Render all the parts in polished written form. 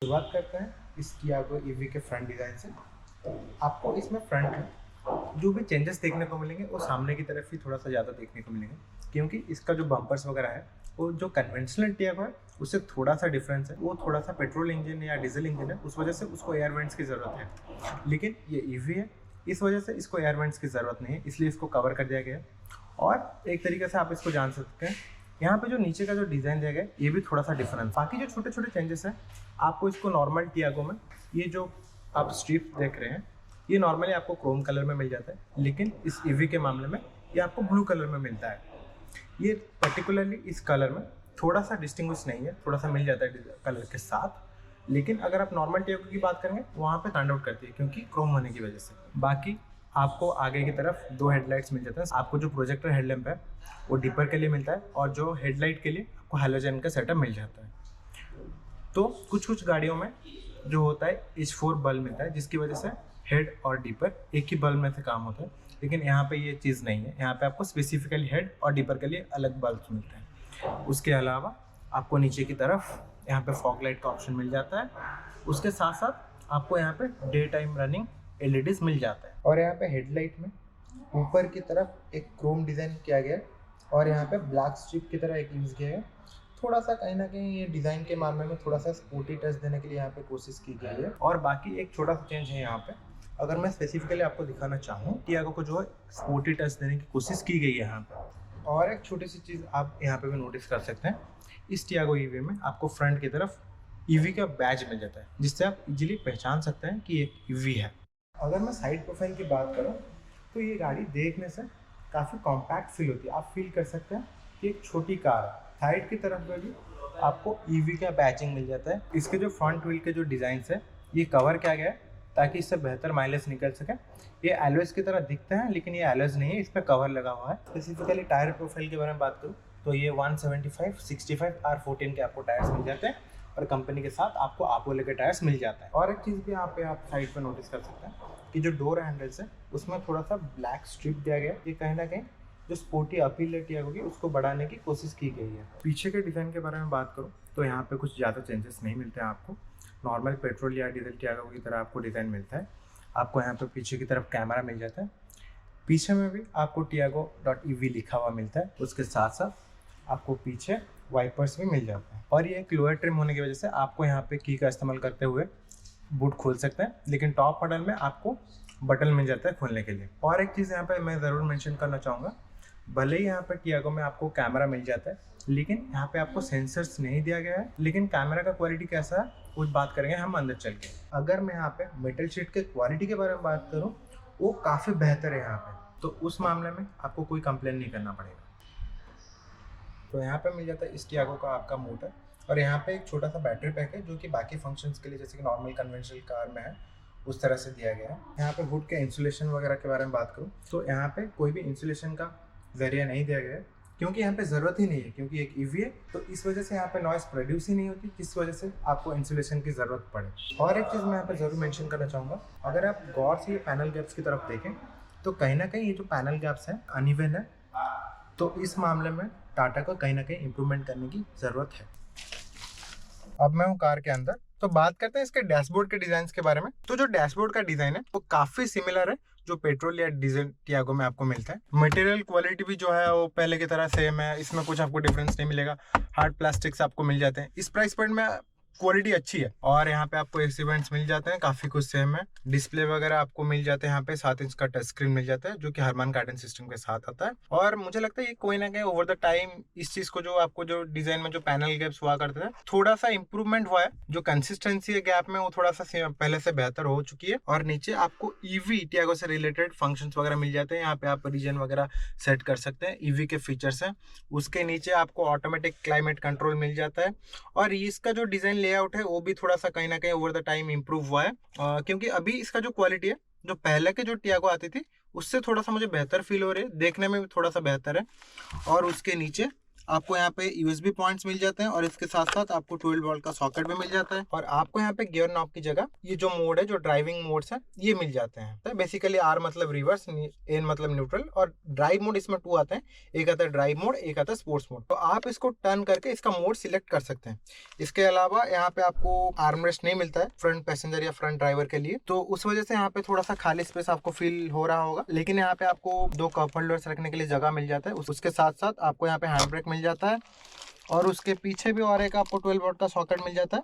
शुरुआत करते हैं इस टियागो ईवी के फ्रंट डिज़ाइन से। आपको इसमें फ्रंट में जो भी चेंजेस देखने को मिलेंगे वो सामने की तरफ ही थोड़ा सा ज़्यादा देखने को मिलेंगे, क्योंकि इसका जो बम्पर्स वगैरह है वो जो कन्वेंशनल टियागो है उससे थोड़ा सा डिफरेंस है। वो थोड़ा सा पेट्रोल इंजन या डीजल इंजन है, उस वजह से उसको एयर वेंट्स की ज़रूरत है। लेकिन ये ईवी है, इस वजह से इसको एयर वेंट्स की ज़रूरत नहीं है, इसलिए इसको कवर कर दिया गया है। और एक तरीके से आप इसको जान सकते हैं, यहाँ पे जो नीचे का जो डिज़ाइन दिया गया है ये भी थोड़ा सा डिफरेंस। बाकी जो छोटे छोटे चेंजेस हैं आपको इसको नॉर्मल टियागो में, ये जो आप स्ट्रिप देख रहे हैं ये नॉर्मली आपको क्रोम कलर में मिल जाता है, लेकिन इस ईवी के मामले में ये आपको ब्लू कलर में मिलता है। ये पर्टिकुलरली इस कलर में थोड़ा सा डिस्टिंग्विश नहीं है, थोड़ा सा मिल जाता है कलर के साथ, लेकिन अगर आप नॉर्मल टियागो की बात करेंगे वहाँ पे स्टैंड आउट करती है क्योंकि क्रोम होने की वजह से। बाकी आपको आगे की तरफ 2 हेडलाइट्स मिल जाते हैं। आपको जो प्रोजेक्टर हेडलैम्प है वो डिपर के लिए मिलता है और जो हेडलाइट के लिए आपको हैलोजन का सेटअप मिल जाता है। तो कुछ कुछ गाड़ियों में जो होता है H4 बल्ब मिलता है, जिसकी वजह से हेड और डिपर एक ही बल्ब में से काम होता है, लेकिन यहाँ पे ये चीज़ नहीं है। यहाँ पे आपको स्पेसिफिकली हेड और डिपर के लिए अलग बल्ब मिलते हैं। उसके अलावा आपको नीचे की तरफ यहाँ पे फॉग लाइट का ऑप्शन मिल जाता है। उसके साथ साथ आपको यहाँ पे डे टाइम रनिंग LEDs मिल जाता है। और यहाँ पे हेडलाइट में ऊपर की तरफ एक क्रोम डिज़ाइन किया गया है और यहाँ पे ब्लैक स्ट्रिप की तरह एक यूज़ किया है। थोड़ा सा कहीं ना कहीं ये डिज़ाइन के मामले में थोड़ा सा स्पोर्टी टच देने के लिए यहाँ पे कोशिश की गई है। और बाकी एक छोटा सा चेंज है यहाँ पे, अगर मैं स्पेसिफिकली आपको दिखाना चाहूँ, टियागो को जो है स्पोर्टी टच देने की कोशिश की गई है यहाँ पे। और एक छोटी सी चीज़ आप यहाँ पे भी नोटिस कर सकते हैं, इस टियागो ईवी में आपको फ्रंट की तरफ ईवी का बैज मिल जाता है, जिससे आप इजीली पहचान सकते हैं कि ये ईवी है। अगर मैं साइड प्रोफाइल की बात करूँ तो ये गाड़ी देखने से काफ़ी कॉम्पैक्ट फील होती है। आप फील कर सकते हैं कि एक छोटी कार है। साइड की तरफ में भी आपको ईवी का बैचिंग मिल जाता है। इसके जो फ्रंट व्हील के जो डिज़ाइन है ये कवर किया गया है ताकि इससे बेहतर माइलेज निकल सके। ये एलॉयज़ की तरह दिखते हैं, लेकिन ये एलॉयज़ नहीं है, इस पर कवर लगा हुआ है। स्पेसिफिकली टायर प्रोफाइल के बारे में बात करूँ तो ये 175, 65 R14 के आपको टायर्स मिल जाते हैं और कंपनी के साथ आपको आपोलो के टायर्स मिल जाता है। और एक चीज़ भी यहाँ पे आप साइड पर नोटिस कर सकते हैं कि जो डोर हैंडल्स है उसमें थोड़ा सा ब्लैक स्ट्रिप दिया गया है। ये कहीं ना कहीं जो स्पोर्टी अपील टियागो होगी उसको बढ़ाने की कोशिश की गई है। पीछे के डिज़ाइन के बारे में बात करूँ तो यहाँ पे कुछ ज़्यादा चेंजेस नहीं मिलते हैं आपको। नॉर्मल पेट्रोल या डीजल टियागो की तरह आपको डिज़ाइन मिलता है। आपको यहाँ पे पीछे की तरफ कैमरा मिल जाता है, पीछे में भी आपको tiago.ev लिखा हुआ मिलता है। उसके साथ साथ आपको पीछे वाइपर्स भी मिल जाते हैं। और ये एक लोअर ट्रिम होने की वजह से आपको यहाँ पे की का इस्तेमाल करते हुए बूट खोल सकते हैं, लेकिन टॉप मॉडल में आपको बटन मिल जाता है खोलने के लिए। और एक चीज़ यहाँ पे मैं ज़रूर मेंशन करना चाहूँगा, भले ही यहाँ पे टियागो में आपको कैमरा मिल जाता है, लेकिन यहाँ पे आपको सेंसर्स नहीं दिया गया है। लेकिन कैमरा का क्वालिटी कैसा है कुछ बात करेंगे हम अंदर चल के। अगर मैं यहाँ पे मेटल शीट के क्वालिटी के बारे में बात करूँ, वो काफ़ी बेहतर है यहाँ पे, तो उस मामले में आपको कोई कंप्लेन नहीं करना पड़ेगा। तो यहाँ पे मिल जाता है इस टियागो का आपका मोटर, और यहाँ पे एक छोटा सा बैटरी पैक है जो कि बाकी फंक्शंस के लिए जैसे कि नॉर्मल कन्वेंशनल कार में है उस तरह से दिया गया है। यहाँ पे वुड के इंसुलेशन वगैरह के बारे में बात करूँ तो यहाँ पे कोई भी इंसुलेशन का जरिया नहीं दिया गया है, क्योंकि यहाँ पे ज़रूरत ही नहीं है, क्योंकि एक ईवी है तो इस वजह से यहाँ पे नॉइस प्रोड्यूस ही नहीं होती, जिस वजह से आपको इंसुलेशन की ज़रूरत पड़े। और एक चीज़ मैं यहाँ पे ज़रूर मेंशन करना चाहूँगा, अगर आप गौर से ये पैनल गैप्स की तरफ देखें तो कहीं ना कहीं ये जो पैनल गैप्स हैं अनइवन है, तो इस मामले में टाटा को कहीं ना कहीं इम्प्रूवमेंट करने की ज़रूरत है। अब मैं हूँ कार के अंदर, तो बात करते हैं इसके डैशबोर्ड के डिज़ाइन के बारे में। तो जो डैशबोर्ड का डिज़ाइन है वो काफ़ी सिमिलर है जो पेट्रोल या डीजल टियागो में आपको मिलता है। मटेरियल क्वालिटी भी जो है वो पहले की तरह सेम है, इसमें कुछ आपको डिफरेंस नहीं मिलेगा। हार्ड प्लास्टिक्स आपको मिल जाते हैं। इस प्राइस पॉइंट में क्वालिटी अच्छी है। और यहाँ पे आपको एसी वेंट्स मिल जाते हैं, काफ़ी कुछ सेम है। डिस्प्ले वगैरह आपको मिल जाते हैं, यहाँ पे 7 इंच का टच स्क्रीन मिल जाता है जो कि हरमान गार्डन सिस्टम के साथ आता है। और मुझे लगता है ये कोई ना कहीं ओवर द टाइम इस चीज़ को जो आपको जो डिज़ाइन में जो पैनल गैप्स हुआ करते थे थोड़ा सा इंप्रूवमेंट हुआ है। जो कंसिस्टेंसी है गैप में वो थोड़ा सा पहले से बेहतर हो चुकी है। और नीचे आपको ईवी टियागो से रिलेटेड फंक्शंस वगैरह मिल जाते हैं। यहाँ पे आप रीजन वगैरह सेट कर सकते हैं, ईवी के फीचर्स हैं। उसके नीचे आपको ऑटोमेटिक क्लाइमेट कंट्रोल मिल जाता है। और इसका जो डिज़ाइन लेआउट है वो भी थोड़ा सा कहीं ना कहीं ओवर द टाइम इम्प्रूव हुआ है, क्योंकि अभी इसका जो क्वालिटी है जो पहले के जो टियागो आती थी उससे थोड़ा सा मुझे बेहतर फील हो रही है, देखने में भी थोड़ा सा बेहतर है। और उसके नीचे आपको यहाँ पे USB पॉइंट्स मिल जाते हैं और इसके साथ साथ आपको 12 वोल्ट का सॉकेट भी मिल जाता है। और आपको यहाँ पे गियर नॉब की जगह ये जो मोड है, जो ड्राइविंग मोड्स है, ये मिल जाते हैं। तो बेसिकली R मतलब रिवर्स, N मतलब न्यूट्रल, और ड्राइव मोड इसमें 2 आते हैं। एक आता है ड्राइव मोड, एक आता है स्पोर्ट्स मोड। तो आप इसको टर्न करके इसका मोड सिलेक्ट कर सकते हैं। इसके अलावा यहाँ पे आपको आर्मरेस्ट नहीं मिलता है फ्रंट पैसेंजर या फ्रंट ड्राइवर के लिए, तो उस वजह से यहाँ पे थोड़ा सा खाली स्पेस आपको फील हो रहा होगा। लेकिन यहाँ पे आपको 2 कप होल्डर्स रखने के लिए जगह मिल जाता है। उसके साथ साथ आपको यहाँ पे हैंड ब्रेक मिल जाता है और उसके पीछे भी और एक आपको 12 वोल्ट का सॉकेट मिल जाता है।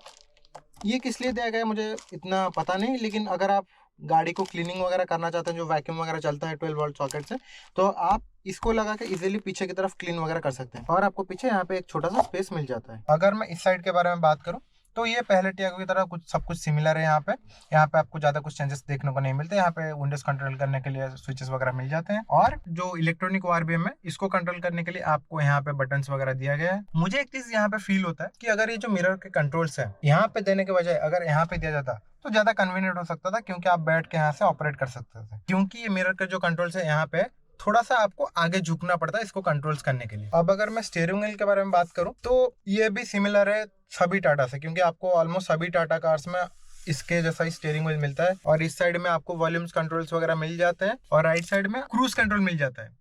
ये किस लिए दिया गया है मुझे इतना पता नहीं, लेकिन अगर आप गाड़ी को क्लीनिंग वगैरह करना चाहते हैं, जो वैक्यूम वगैरह चलता है 12 वोल्ट सॉकेट से, तो आप इसको लगा के इजीली पीछे की तरफ क्लीन वगैरह कर सकते हैं। और आपको पीछे यहाँ पे एक छोटा सा स्पेस मिल जाता है। अगर मैं इस साइड के बारे में बात करूँ तो ये पहले टियागो की तरह सब कुछ सिमिलर है। यहाँ पे आपको ज्यादा कुछ चेंजेस देखने को नहीं मिलते। यहाँ पे विंडोज कंट्रोल करने के लिए स्विचेस वगैरह मिल जाते हैं और जो इलेक्ट्रॉनिक ORBM है, इसको कंट्रोल करने के लिए आपको यहाँ पे बटन्स वगैरह दिया गया है। मुझे एक चीज यहाँ पे फील होता है कि अगर ये जो मिरर के कंट्रोल्स है यहाँ पे देने के बजाय अगर यहाँ पे दिया जाता तो ज्यादा कन्वीनियंट हो सकता था, क्योंकि आप बैठ के यहाँ से ऑपरेट कर सकते थे। क्योंकि ये मिरर के जो कंट्रोल्स है यहाँ पे थोड़ा सा आपको आगे झुकना पड़ता है इसको कंट्रोल्स करने के लिए। अब अगर मैं स्टीयरिंग व्हील के बारे में बात करूं तो ये भी सिमिलर है सभी टाटा से, क्योंकि आपको ऑलमोस्ट सभी टाटा कार्स में इसके जैसा ही स्टीयरिंग व्हील मिलता है। और इस साइड में आपको वॉल्यूम्स कंट्रोल्स वगैरह मिल जाते हैं और राइट साइड में क्रूज कंट्रोल मिल जाता है,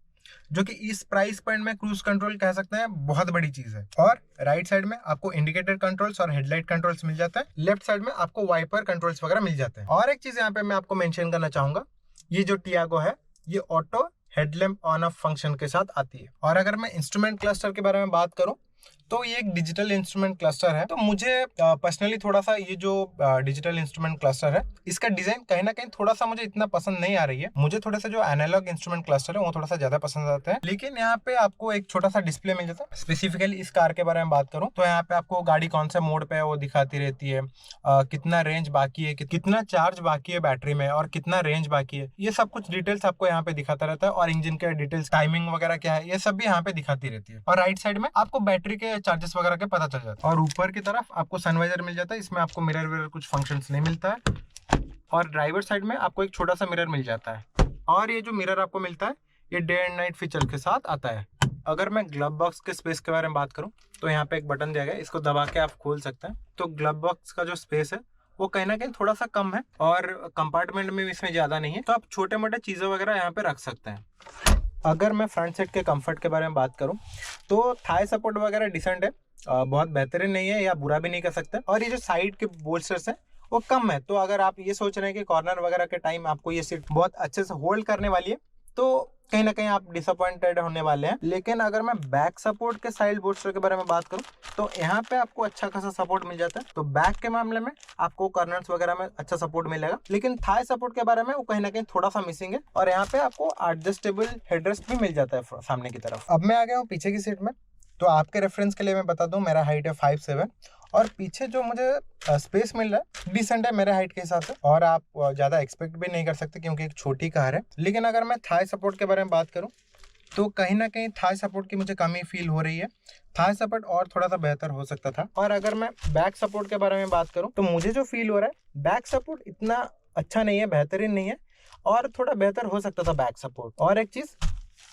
जो कि इस प्राइस पॉइंट में क्रूज कंट्रोल कह सकते हैं बहुत बड़ी चीज है। और राइट साइड में आपको इंडिकेटर कंट्रोल्स और हेडलाइट कंट्रोल्स मिल जाता है। लेफ्ट साइड में आपको वाइपर कंट्रोल्स वगैरह मिल जाते हैं। और एक चीज यहाँ पे मैं आपको मेंशन करना चाहूंगा, ये जो टियागो है ये auto headlamp on off function के साथ आती है। और अगर मैं इंस्ट्रूमेंट क्लस्टर के बारे में बात करूं तो ये एक डिजिटल इंस्ट्रूमेंट क्लस्टर है। तो मुझे पर्सनली थोड़ा सा ये जो डिजिटल इंस्ट्रूमेंट क्लस्टर है, इसका डिजाइन कहीं ना कहीं थोड़ा सा मुझे इतना पसंद नहीं आ रही है। मुझे थोड़ा सा जो एनालॉग इंस्ट्रूमेंट क्लस्टर है वो थोड़ा सा ज्यादा पसंद आता है। लेकिन यहाँ पे आपको एक छोटा सा डिस्प्ले मिल जाता है। स्पेसिफिकली इस कार के बारे में बात करूँ तो यहाँ पे आपको गाड़ी कौन से मोड पे है वो दिखाती रहती है, कितना रेंज बाकी है, कितना चार्ज बाकी है बैटरी में और कितना रेंज बाकी है, ये सब कुछ डिटेल्स आपको यहाँ पे दिखाता रहता है। और इंजन के डिटेल्स, टाइमिंग वगैरह क्या है, ये सब भी यहाँ पे दिखाती रहती है। और राइट साइड में आपको बैटरी के चार्जेस वगैरह के पता चल जाता है। और ऊपर की तरफ आपको सनवाइजर मिल जाता है। इसमें आपको मिरर विरर कुछ फंक्शंस नहीं मिलता है। और ड्राइवर साइड में आपको एक छोटा सा मिरर मिल जाता है। और ये जो मिरर आपको मिलता है ये डे एंड नाइट फीचर के साथ आता है। अगर मैं ग्लव बॉक्स के स्पेस के बारे में बात करूं तो यहाँ पे एक बटन दिया गया है, इसको दबा के आप खोल सकते हैं। तो ग्लव बॉक्स का जो स्पेस है वो कहीं ना कहीं थोड़ा सा कम है और कंपार्टमेंट में इसमें ज्यादा नहीं है, तो आप छोटे मोटे चीजें वगैरह यहाँ पे रख सकते हैं। अगर मैं फ्रंट सीट के कंफर्ट के बारे में बात करूं तो थाई सपोर्ट वगैरह डिसेंट है, बहुत बेहतरीन नहीं है या बुरा भी नहीं कर सकते। और ये जो साइड के बोल्स्टर्स हैं वो कम है, तो अगर आप ये सोच रहे हैं कि कॉर्नर वगैरह के टाइम आपको ये सीट बहुत अच्छे से होल्ड करने वाली है तो कहीं ना कहीं आप डिसअपॉइंटेड होने वाले हैं। लेकिन अगर मैं बैक सपोर्ट के साइड बोल्स्टर के बारे में बात करूं तो यहाँ पे आपको अच्छा खासा सपोर्ट मिल जाता है। तो बैक के मामले में आपको कॉर्नर्स वगैरह में अच्छा सपोर्ट मिलेगा, लेकिन थाई सपोर्ट के बारे में वो कहीं ना कहीं थोड़ा सा मिसिंग है। और यहाँ पे आपको एडजस्टेबल हेडरेस्ट भी मिल जाता है सामने की तरफ। अब मैं आ गया हूँ पीछे की सीट में। तो आपके रेफरेंस के लिए मैं बता दूं, मेरा हाइट है 5'7" और पीछे जो मुझे स्पेस मिल रहा है डिसेंट है मेरे हाइट के हिसाब से। और आप ज़्यादा एक्सपेक्ट भी नहीं कर सकते क्योंकि एक छोटी कार है। लेकिन अगर मैं थाई सपोर्ट के बारे में बात करूं तो कहीं ना कहीं थाई सपोर्ट की मुझे कमी फील हो रही है। थाई सपोर्ट और थोड़ा सा बेहतर हो सकता था। और अगर मैं बैक सपोर्ट के बारे में बात करूं तो मुझे जो फील हो रहा है बैक सपोर्ट इतना अच्छा नहीं है, बेहतरीन नहीं है और थोड़ा बेहतर हो सकता था बैक सपोर्ट। और एक चीज़,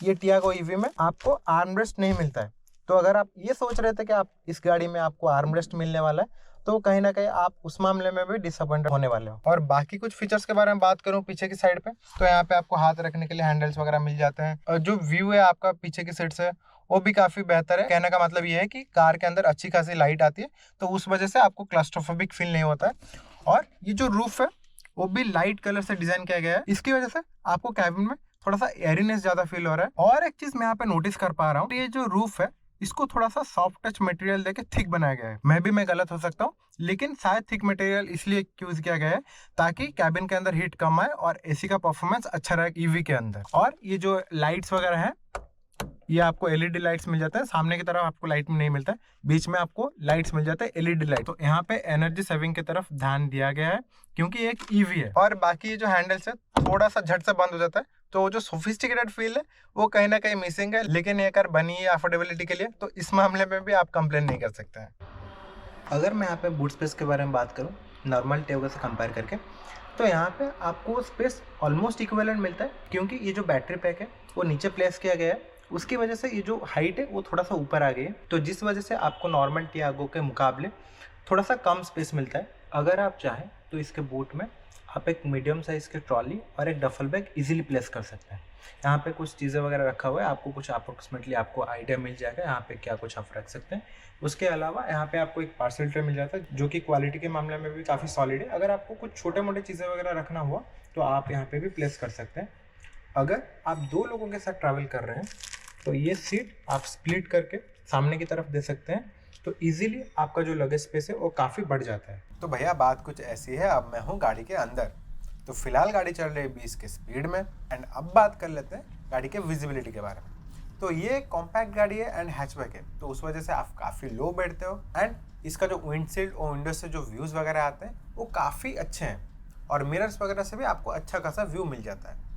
ये टियागो ईवी में आपको आर्मरेस्ट नहीं मिलता है। तो अगर आप ये सोच रहे थे कि आप इस गाड़ी में आपको आर्मरेस्ट मिलने वाला है तो कहीं ना कहीं आप उस मामले में भी डिसअपॉइंटेड होने वाले हो। और बाकी कुछ फीचर्स के बारे में बात करूं पीछे की साइड पे तो यहाँ पे आपको हाथ रखने के लिए हैंडल्स वगैरह मिल जाते हैं। और जो व्यू है आपका पीछे की सीट से वो भी काफी बेहतर है। कहने का मतलब ये है कि कार के अंदर अच्छी खासी लाइट आती है तो उस वजह से आपको क्लस्ट्रोफोबिक फील नहीं होता है। और ये जो रूफ है वो भी लाइट कलर से डिजाइन किया गया है, इसकी वजह से आपको कैबिन में थोड़ा सा एयरीनेस ज्यादा फील हो रहा है। और एक चीज मैं यहाँ पे नोटिस कर पा रहा हूँ, ये जो रूफ है इसको थोड़ा सा सॉफ्ट टच मटेरियल देके थिक बनाया गया है। मैं गलत हो सकता हूँ, लेकिन शायद थिक मटेरियल इसलिए यूज किया गया है ताकि कैबिन के अंदर हीट कम आए और एसी का परफॉर्मेंस अच्छा रहे ईवी के अंदर। और ये जो लाइट्स वगैरह है ये आपको एलईडी लाइट्स मिल जाता है। सामने की तरफ आपको लाइट नहीं मिलता है, बीच में आपको लाइट्स मिल जाता है एलईडी लाइट। तो यहाँ पे एनर्जी सेविंग की तरफ ध्यान दिया गया है क्योंकि एक ईवी है। और बाकी ये जो हैंडल्स है थोड़ा सा झट से बंद हो जाता है, तो जो सोफिस्टिकेटेड फील है वो कहीं ना कहीं मिसिंग है। लेकिन ये कार बनी है अफोर्डेबिलिटी के लिए तो इस मामले में भी आप कंप्लेन नहीं कर सकते हैं। अगर मैं यहाँ पे बूट स्पेस के बारे में बात करूँ नॉर्मल टियागो से कंपेयर करके तो यहाँ पे आपको स्पेस ऑलमोस्ट इक्विवेलेंट मिलता है क्योंकि ये जो बैटरी पैक है वो नीचे प्लेस किया गया है, उसकी वजह से ये जो हाइट है वो थोड़ा सा ऊपर आ गई है, तो जिस वजह से आपको नॉर्मल टियागो के मुकाबले थोड़ा सा कम स्पेस मिलता है। अगर आप चाहें तो इसके बूट में आप एक मीडियम साइज़ की ट्रॉली और एक डफल बैग इजीली प्लेस कर सकते हैं। यहाँ पे कुछ चीज़ें वगैरह रखा हुआ है, आपको कुछ अप्रोक्सीमेटली आपको आइडिया मिल जाएगा यहाँ पे क्या कुछ आप रख सकते हैं। उसके अलावा यहाँ पे आपको एक पार्सल ट्रे मिल जाता है जो कि क्वालिटी के मामले में भी काफ़ी सॉलिड है। अगर आपको कुछ छोटे मोटे चीज़ें वगैरह रखना हुआ तो आप यहाँ पे भी प्लेस कर सकते हैं। अगर आप 2 लोगों के साथ ट्रैवल कर रहे हैं तो ये सीट आप स्प्लिट करके सामने की तरफ दे सकते हैं, तो इजीली आपका जो लगेज स्पेस है वो काफ़ी बढ़ जाता है। तो भैया बात कुछ ऐसी है, अब मैं हूँ गाड़ी के अंदर। तो फिलहाल गाड़ी चल रही है 20 के स्पीड में। एंड अब बात कर लेते हैं गाड़ी के विजिबिलिटी के बारे में। तो ये कॉम्पैक्ट गाड़ी है एंड हैचबैक है, तो उस वजह से आप काफ़ी लो बैठते हो। एंड इसका जो विंडशील्ड और विंडो से जो व्यूज़ वगैरह आते हैं वो काफ़ी अच्छे हैं, और मिरर्स वगैरह से भी आपको अच्छा खासा व्यू मिल जाता है।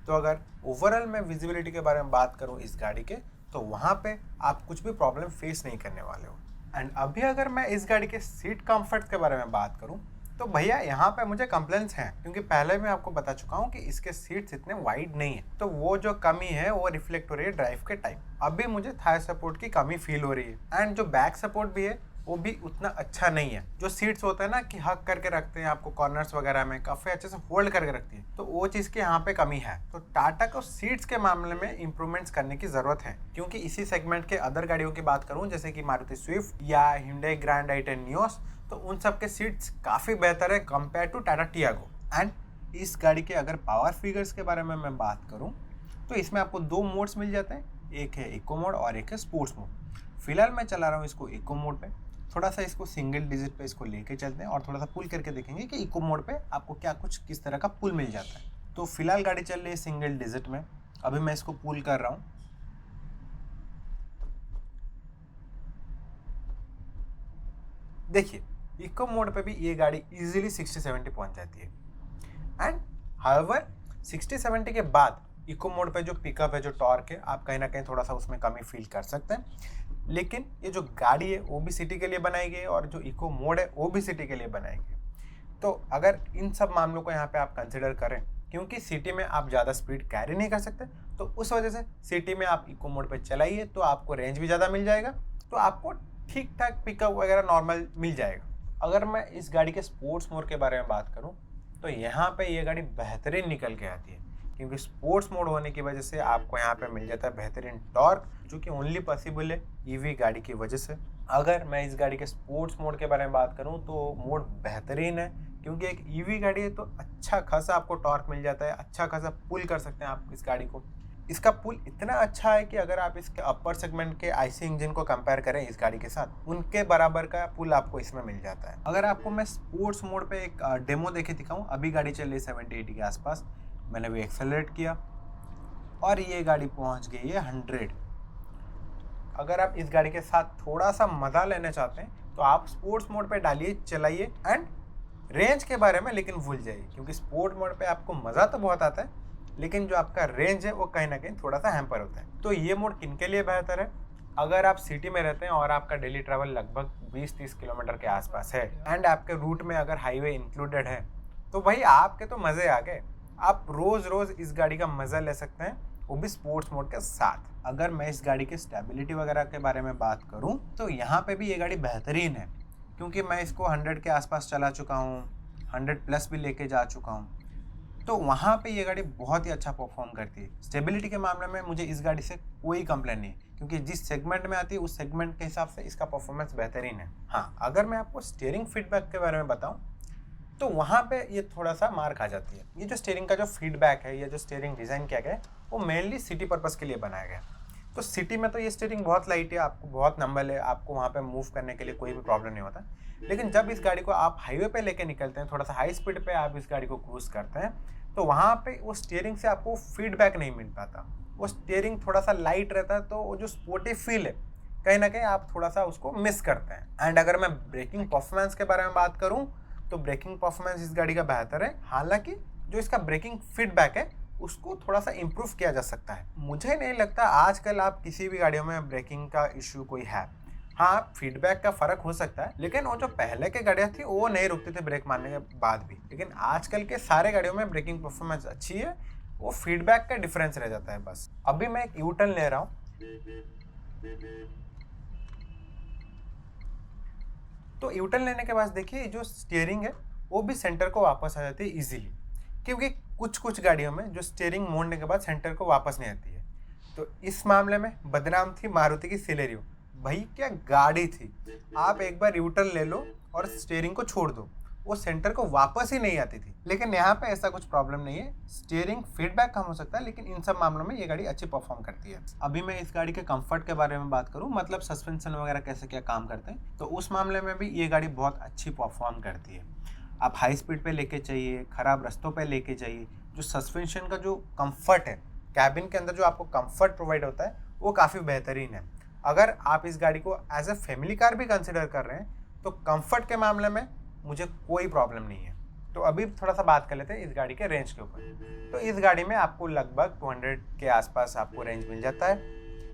तो अगर ओवरऑल मैं विजिबिलिटी के बारे में बात करूँ इस गाड़ी के, तो वहाँ पे आप कुछ भी प्रॉब्लम फेस नहीं करने वाले हो। एंड अभी अगर मैं इस गाड़ी के सीट कंफर्ट के बारे में बात करूँ तो भैया यहाँ पे मुझे कंप्लेंट्स हैं, क्योंकि पहले मैं आपको बता चुका हूँ कि इसके सीट्स इतने वाइड नहीं है, तो वो जो कमी है वो रिफ्लेक्ट हो रही है ड्राइव के टाइम। अभी मुझे थाई सपोर्ट की कमी फील हो रही है, एंड जो बैक सपोर्ट भी है वो भी उतना अच्छा नहीं है। जो सीट्स होता है ना कि हक करके रखते हैं आपको कॉर्नर्स वगैरह में, काफ़ी अच्छे से होल्ड करके रखती है, तो वो चीज़ की यहाँ पे कमी है। तो टाटा को सीट्स के मामले में इंप्रूवमेंट्स करने की ज़रूरत है, क्योंकि इसी सेगमेंट के अदर गाड़ियों की बात करूँ जैसे कि मारुति स्विफ्ट या Hyundai ग्रैंड i10 नियोस, तो उन सब के सीट्स काफ़ी बेहतर है compare to Tata Tiago. And इस गाड़ी के अगर पावर फिगर्स के बारे में मैं बात करूँ तो इसमें आपको 2 मोड्स मिल जाते हैं, एक है इको मोड और एक है स्पोर्ट्स मोड। फिलहाल मैं चला रहा हूँ इसको इको मोड पे। थोड़ा सा इसको सिंगल डिजिट पे इसको लेके चलते हैं और थोड़ा सा पुल करके देखेंगे कि इको मोड पे आपको क्या कुछ किस तरह का पुल मिल जाता है। तो फिलहाल गाड़ी चल रही है सिंगल डिजिट में, अभी मैं इसको पुल कर रहा हूँ। देखिए इको मोड पे भी ये गाड़ी इजीली 60-70 पहुंच जाती है। एंड हाउएवर 60-70 के बाद इको मोड पे जो पिकअप है, जो टॉर्क है, आप कहीं ना कहीं थोड़ा सा उसमें कमी फील कर सकते हैं। लेकिन ये जो गाड़ी है वो भी सिटी के लिए बनाई गई है, और जो इको मोड है वो भी सिटी के लिए बनाई गई है। तो अगर इन सब मामलों को यहाँ पे आप कंसिडर करें, क्योंकि सिटी में आप ज़्यादा स्पीड कैरी नहीं कर सकते, तो उस वजह से सिटी में आप इको मोड पे चलाइए तो आपको रेंज भी ज़्यादा मिल जाएगा, तो आपको ठीक ठाक पिकअप वगैरह नॉर्मल मिल जाएगा। अगर मैं इस गाड़ी के स्पोर्ट्स मोड के बारे में बात करूँ तो यहाँ पे ये गाड़ी बेहतरीन निकल के आती है, क्योंकि स्पोर्ट्स मोड होने की वजह से आपको यहाँ पे मिल जाता है बेहतरीन टॉर्क, जो कि ओनली पॉसिबल है ईवी गाड़ी की वजह से। अगर मैं इस गाड़ी के स्पोर्ट्स मोड के बारे में बात करूँ तो मोड बेहतरीन है, क्योंकि एक ईवी गाड़ी है तो अच्छा खासा आपको टॉर्क मिल जाता है, अच्छा खासा पुल कर सकते हैं आप इस गाड़ी को। इसका पुल इतना अच्छा है कि अगर आप इसके अपर सेगमेंट के आईसी इंजन को कंपेयर करें इस गाड़ी के साथ, उनके बराबर का पुल आपको इसमें मिल जाता है। अगर आपको मैं स्पोर्ट्स मोड पे एक डेमो देके दिखाऊं, अभी गाड़ी चल रही है 70-80 के आसपास, मैंने भी एक्सेलरेट किया और ये गाड़ी पहुंच गई है 100। अगर आप इस गाड़ी के साथ थोड़ा सा मज़ा लेना चाहते हैं तो आप स्पोर्ट्स मोड पे डालिए, चलाइए, एंड रेंज के बारे में लेकिन भूल जाइए, क्योंकि स्पोर्ट मोड पे आपको मज़ा तो बहुत आता है, लेकिन जो आपका रेंज है वो कहीं ना कहीं थोड़ा सा हैम्पर होता है। तो ये मोड किन के लिए बेहतर है? अगर आप सिटी में रहते हैं और आपका डेली ट्रैवल लगभग 20-30 किलोमीटर के आसपास है, एंड आपके रूट में अगर हाईवे इंक्लूडेड है, तो भाई आपके तो मज़े आ गए। आप रोज़ रोज़ इस गाड़ी का मज़ा ले सकते हैं, वो भी स्पोर्ट्स मोड के साथ। अगर मैं इस गाड़ी की स्टेबिलिटी वगैरह के बारे में बात करूँ तो यहाँ पे भी ये गाड़ी बेहतरीन है, क्योंकि मैं इसको 100 के आसपास चला चुका हूँ, 100+ भी लेके जा चुका हूँ, तो वहाँ पे ये गाड़ी बहुत ही अच्छा परफॉर्म करती है। स्टेबिलिटी के मामले में मुझे इस गाड़ी से कोई कंप्लेन नहीं, क्योंकि जिस सेगमेंट में आती है उस सेगमेंट के हिसाब से इसका परफॉर्मेंस बेहतरीन है। हाँ, अगर मैं आपको स्टीयरिंग फीडबैक के बारे में बताऊँ तो वहाँ पे ये थोड़ा सा मार खा जाती है। ये जो स्टीयरिंग का जो फीडबैक है, ये जो स्टीयरिंग डिज़ाइन किया गया है, वो मेनली सिटी पर्पज़ के लिए बनाया गया है। तो सिटी में तो ये स्टीयरिंग बहुत लाइट है, आपको बहुत नंबल है, आपको वहाँ पे मूव करने के लिए कोई भी प्रॉब्लम नहीं होता। लेकिन जब इस गाड़ी को आप हाईवे पे लेके निकलते हैं, थोड़ा सा हाई स्पीड पे आप इस गाड़ी को क्रूज करते हैं, तो वहाँ पे वो स्टीयरिंग से आपको फीडबैक नहीं मिल पाता। वो स्टीयरिंग थोड़ा सा लाइट रहता है, तो वो जो स्पोर्टी फील है कहीं ना कहीं आप थोड़ा सा उसको मिस करते हैं। एंड अगर मैं ब्रेकिंग परफॉर्मेंस के बारे में बात करूँ तो ब्रेकिंग परफॉर्मेंस इस गाड़ी का बेहतर है। हालांकि जो इसका ब्रेकिंग फीडबैक है उसको थोड़ा सा इम्प्रूव किया जा सकता है। मुझे नहीं लगता आजकल आप किसी भी गाड़ियों में ब्रेकिंग का इश्यू कोई है। हाँ, फीडबैक का फ़र्क हो सकता है, लेकिन वो जो पहले के गाड़ियाँ थी वो नहीं रुकती थी ब्रेक मारने के बाद भी। लेकिन आजकल के सारे गाड़ियों में ब्रेकिंग परफॉर्मेंस अच्छी है, वो फीडबैक का डिफरेंस रह जाता है बस। अभी मैं एक यू टर्न ले रहा हूँ तो यूटर्न लेने के बाद देखिए जो स्टीयरिंग है वो भी सेंटर को वापस आ जाती है इजीली, क्योंकि कुछ गाड़ियों में जो स्टीयरिंग मोड़ने के बाद सेंटर को वापस नहीं आती है। तो इस मामले में बदनाम थी मारुति की सिलेरियो। भाई क्या गाड़ी थी, आप एक बार यूटर्न ले लो और स्टीयरिंग को छोड़ दो, वो सेंटर को वापस ही नहीं आती थी। लेकिन यहाँ पे ऐसा कुछ प्रॉब्लम नहीं है, स्टीयरिंग फीडबैक कम हो सकता है, लेकिन इन सब मामलों में ये गाड़ी अच्छी परफॉर्म करती है। अभी मैं इस गाड़ी के कंफर्ट के बारे में बात करूँ, मतलब सस्पेंशन वगैरह कैसे क्या काम करते हैं, तो उस मामले में भी ये गाड़ी बहुत अच्छी परफॉर्म करती है। आप हाई स्पीड पे लेके चाहिए, खराब रास्तों पे लेके चाहिए, जो सस्पेंशन का जो कंफर्ट है, कैबिन के अंदर जो आपको कंफर्ट प्रोवाइड होता है वो काफ़ी बेहतरीन है। अगर आप इस गाड़ी को एज ए फैमिली कार भी कंसिडर कर रहे हैं तो कंफर्ट के मामले में मुझे कोई प्रॉब्लम नहीं है। तो अभी थोड़ा सा बात कर लेते हैं इस गाड़ी के रेंज के ऊपर। तो इस गाड़ी में आपको लगभग 200 के आसपास आपको रेंज मिल जाता है,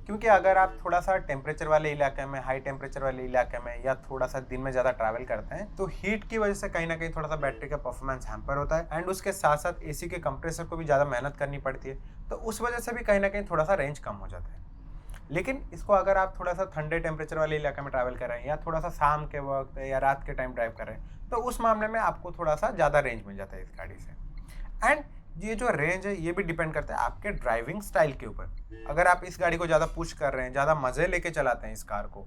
क्योंकि अगर आप थोड़ा सा टेम्परेचर वाले इलाके में, हाई टेम्परेचर वाले इलाके में, या थोड़ा सा दिन में ज़्यादा ट्रैवल करते हैं तो हीट की वजह से कहीं ना कहीं थोड़ा सा बैटरी का परफॉर्मेंस हैम्पर होता है, एंड उसके साथ साथ एसी के कंप्रेसर को भी ज़्यादा मेहनत करनी पड़ती है, तो उस वजह से भी कहीं ना कहीं थोड़ा सा रेंज कम हो जाता है। लेकिन इसको अगर आप थोड़ा सा ठंडे टेम्परेचर वाले इलाके में ट्रैवल कर रहे हैं, या थोड़ा सा शाम के वक्त या रात के टाइम ड्राइव कर रहे हैं, तो उस मामले में आपको थोड़ा सा ज़्यादा रेंज मिल जाता है इस गाड़ी से। एंड ये जो रेंज है ये भी डिपेंड करता है आपके ड्राइविंग स्टाइल के ऊपर। अगर आप इस गाड़ी को ज़्यादा पुश कर रहे हैं, ज़्यादा मज़े लेके चलाते हैं इस कार को,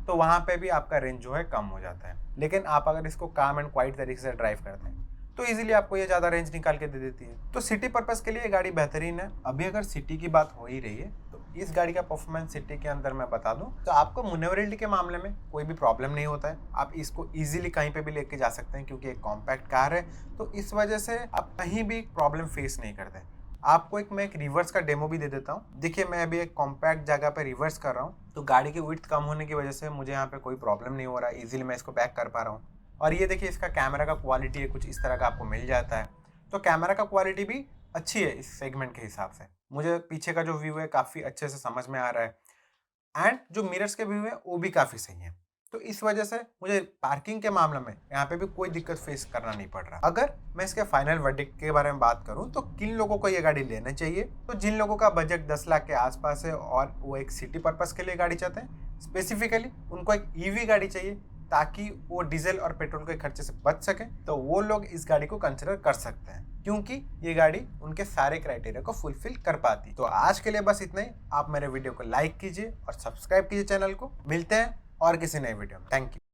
तो वहाँ पे भी आपका रेंज जो है कम हो जाता है। लेकिन आप अगर इसको काम एंड क्वाइट तरीके से ड्राइव करते हैं तो इजीली आपको ये ज़्यादा रेंज निकाल के दे देती है। तो सिटी पर्पस के लिए ये गाड़ी बेहतरीन है। अभी अगर सिटी की बात हो ही रही है तो इस गाड़ी का परफॉर्मेंस सिटी के अंदर मैं बता दूं तो आपको मैन्युवरेबिलिटी के मामले में कोई भी प्रॉब्लम नहीं होता है। आप इसको इजीली कहीं पे भी लेके जा सकते हैं, क्योंकि एक कॉम्पैक्ट कार है, तो इस वजह से आप कहीं भी प्रॉब्लम फेस नहीं करते। आपको मैं एक रिवर्स का डेमो भी दे देता हूँ। देखिए मैं अभी एक कॉम्पैक्ट जगह पे रिवर्स कर रहा हूँ, तो गाड़ी की विड्थ कम होने की वजह से मुझे यहाँ पे कोई प्रॉब्लम नहीं हो रहा है, इजीली मैं इसको बैक कर पा रहा हूँ। और ये देखिए इसका कैमरा का क्वालिटी है कुछ इस तरह का आपको मिल जाता है, तो कैमरा का क्वालिटी भी अच्छी है इस सेगमेंट के हिसाब से। मुझे पीछे का जो व्यू है काफ़ी अच्छे से समझ में आ रहा है, एंड जो मिरर्स के व्यू है वो भी काफ़ी सही है। तो इस वजह से मुझे पार्किंग के मामले में यहाँ पे भी कोई दिक्कत फेस करना नहीं पड़ रहा। अगर मैं इसके फाइनल वर्डिक्ट के बारे में बात करूँ तो किन लोगों को ये गाड़ी लेना चाहिए, तो जिन लोगों का बजट 10 लाख के आसपास है और वो एक सिटी पर्पस के लिए गाड़ी चाहते हैं, स्पेसिफिकली उनको एक ईवी गाड़ी चाहिए ताकि वो डीजल और पेट्रोल के खर्चे से बच सके, तो वो लोग इस गाड़ी को कंसिडर कर सकते हैं, क्योंकि ये गाड़ी उनके सारे क्राइटेरिया को फुलफिल कर पाती। तो आज के लिए बस इतना ही। आप मेरे वीडियो को लाइक कीजिए और सब्सक्राइब कीजिए चैनल को। मिलते हैं और किसी नए वीडियो में। Thank you.